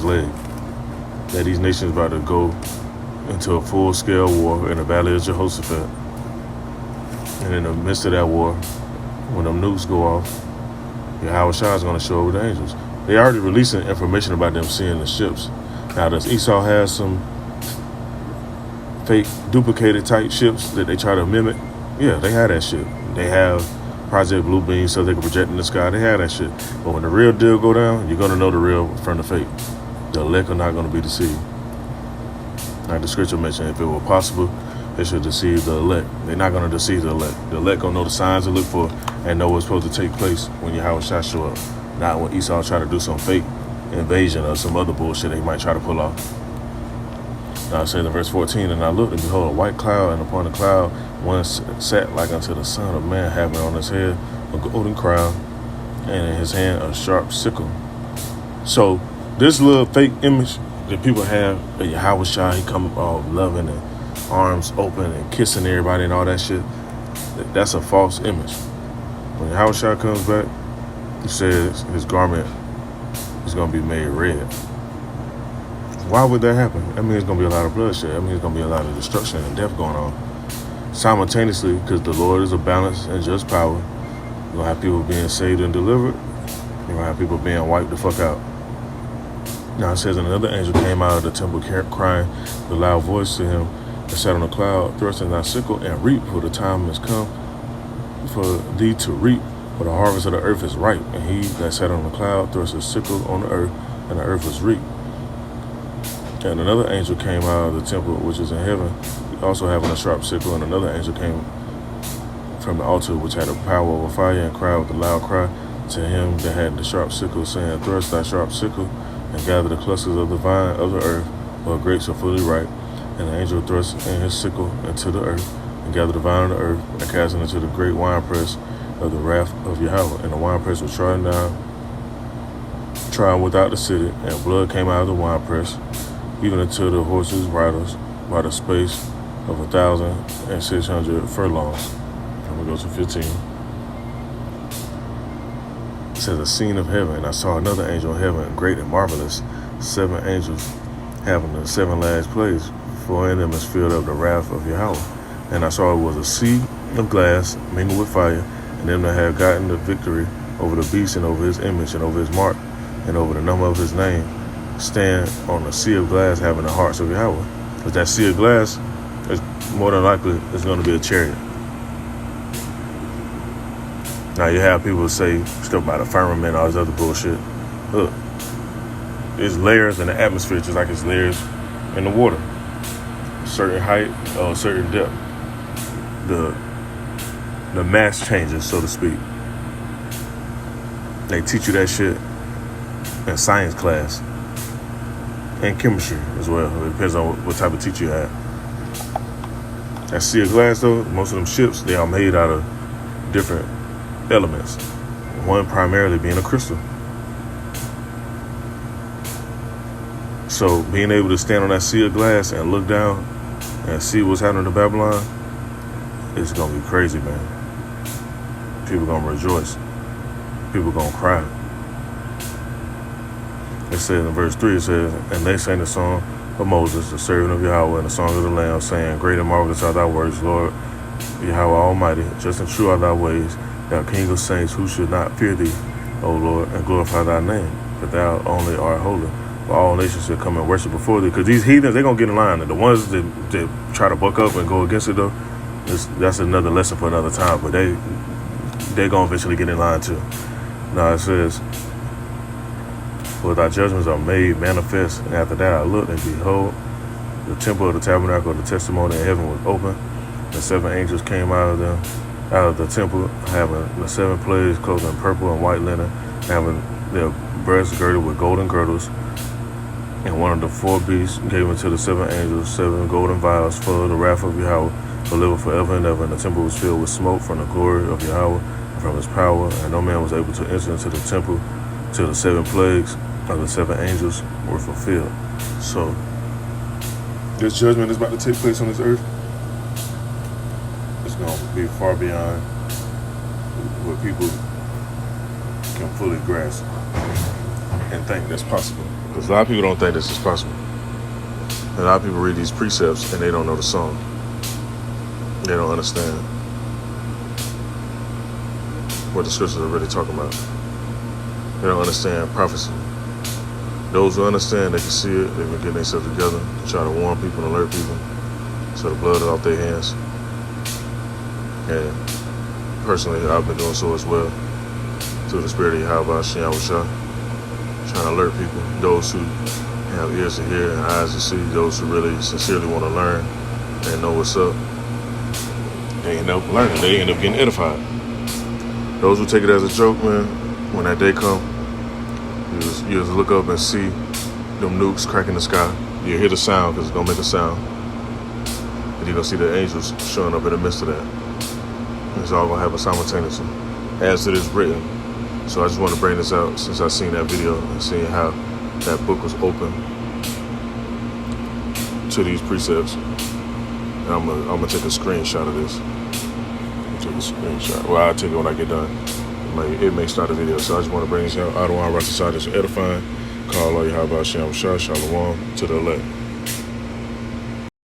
leg. That these nations about to go into a full-scale war in the Valley of Jehoshaphat. And in the midst of that war, when them nukes go off, Yahweh Shah is going to show up with the angels. They already releasing information about them seeing the ships. Now, does Esau have some fake duplicated type ships that they try to mimic? Yeah, they have that shit. They have Project Blue Beam so they can project in the sky. They have that shit. But when the real deal go down, you're going to know the real from the fake. The elect are not going to be deceived. Like the scripture mentioned, if it were possible, they should deceive the elect. They're not going to deceive the elect. The elect going to know the signs to look for and know what's supposed to take place when Yahweh Shah show up. Not when Esau try to do some fake invasion or some other bullshit they might try to pull off. Now it says in verse 14, and I looked, and behold, a white cloud, and upon the cloud one sat like unto the Son of Man, having on his head a golden crown, and in his hand a sharp sickle. So this little fake image that people have of Yahweh Shah, he come all loving and arms open and kissing everybody and all that shit, that's a false image. When Yahweh Shah comes back, he says his garment is going to be made red. Why would that happen? I mean, it's going to be a lot of bloodshed. I mean, it's going to be a lot of destruction and death going on. Simultaneously, because the Lord is a balanced and just power, you're going to have people being saved and delivered. You're going to have people being wiped the fuck out. Now it says, another angel came out of the temple crying with a loud voice to him and sat on a cloud, thrusting thy sickle and reap, for the time has come for thee to reap, for the harvest of the earth is ripe. And he that sat on the cloud thrust his sickle on the earth, and the earth was reaped. And another angel came out of the temple which is in heaven, also having a sharp sickle, and another angel came from the altar which had a power over fire, and cried with a loud cry to him that had the sharp sickle, saying, thrust thy sharp sickle, and gather the clusters of the vine of the earth, for grapes are fully ripe. And the angel thrust in his sickle into the earth, and gathered the vine of the earth, and cast it into the great winepress of the wrath of Yahweh. And the winepress was trodden without the city, and blood came out of the winepress, even unto the horses' riders, by the space of 1,600 furlongs. And we go to 15. It says, a scene of heaven, and I saw another angel in heaven, great and marvelous, 7 angels having the 7 last plagues, for in them is filled up the wrath of Yahweh. And I saw it was a sea of glass mingled with fire, and them that had gotten the victory over the beast and over his image and over his mark and over the number of his name, stand on a sea of glass having the hearts of Yahweh. Because that sea of glass is more than likely is going to be a chariot. Now you have people say stuff about the firmament and all this other bullshit. Look, there's layers in the atmosphere just like it's layers in the water. A certain height or a certain depth. The mass changes, so to speak. They teach you that shit in science class. And chemistry as well. It depends on what type of teacher you have. That sea of glass though, most of them ships, they are made out of different elements. One primarily being a crystal. So being able to stand on that sea of glass and look down and see what's happening in Babylon, it's going to be crazy, man. People going to rejoice. People going to cry. It says in verse 3, it says, and they sang the song of Moses, the servant of Yahweh, and the song of the Lamb, saying, great and marvelous are thy words, Lord Yahweh Almighty. Just and true are thy ways, thou King of saints, who should not fear thee, O Lord, and glorify thy name, for thou only art holy. For all nations shall come and worship before thee. Because these heathens, they're going to get in line. And the ones that try to buck up and go against it, though, that's another lesson for another time. But they're going to eventually get in line, too. Now it says, for thy judgments are made manifest. And after that I looked, and behold, the temple of the tabernacle of the testimony in heaven was open. The 7 angels came out of the temple, having the 7 plagues, clothed in purple and white linen, having their breasts girded with golden girdles. And one of the 4 beasts gave unto the 7 angels 7 golden vials full of the wrath of Yahweh, to live forever and ever. And the temple was filled with smoke from the glory of Yahweh and from his power. And no man was able to enter into the temple till the 7 plagues of the 7 angels were fulfilled. So this judgment is about to take place on this earth. It's going to be far beyond what people can fully grasp and think that's possible. Because a lot of people don't think this is possible. A lot of people read these precepts and they don't know the song. They don't understand what the scriptures are really talking about. They don't understand prophecy. Those who understand, they can see it. They've been getting themselves together to try to warn people and alert people so the blood is off their hands. And personally, I've been doing so as well through the spirit of Yahweh Shem Yahushua, trying to alert people, those who have ears to hear and eyes to see, those who really sincerely want to learn and know what's up. They end up learning. They end up getting edified. Those who take it as a joke, man, when that day come, you just look up and see them nukes cracking the sky. You hear the sound because it's going to make a sound. And you're going to see the angels showing up in the midst of that. It's all going to happen simultaneously, as it is written. So I just want to bring this out since I seen that video and seeing how that book was open to these precepts. And I'm gonna take a screenshot of this. Take a screenshot. Well, I'll take it when I get done. It may start a video. So I just want to bring this out. I don't want to rush aside this edifying. Call all your Yahweh Shem Shalom to the elect.